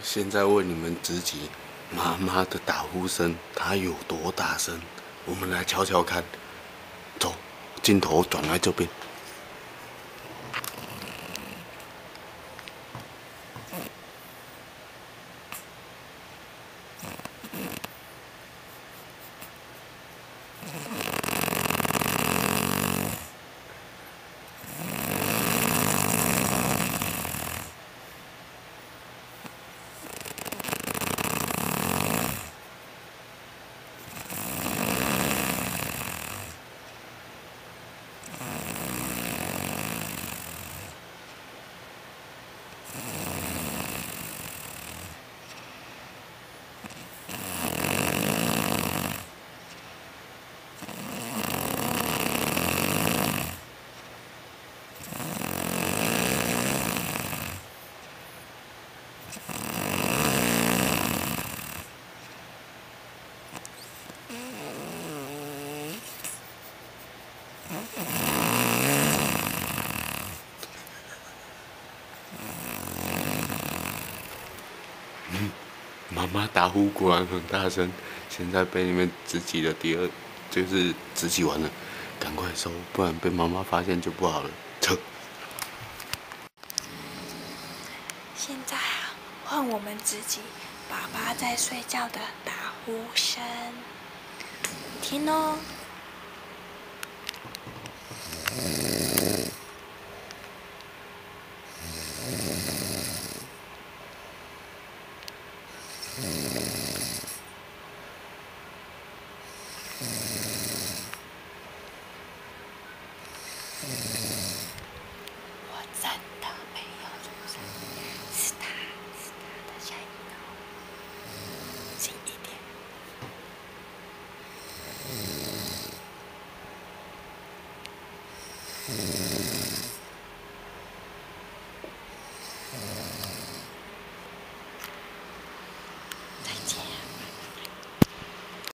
现在问你们自己，妈妈的打呼声它有多大声？我们来瞧瞧看。走，镜头转来这边。妈妈打呼果然很大声，现在被你们自己的第二，就是自己完了，赶快收，不然被妈妈发现就不好了。走。现在啊，换我们自己，爸爸在睡觉的打呼声，听哦。我真的没有出声，是他的声音哦，轻一点。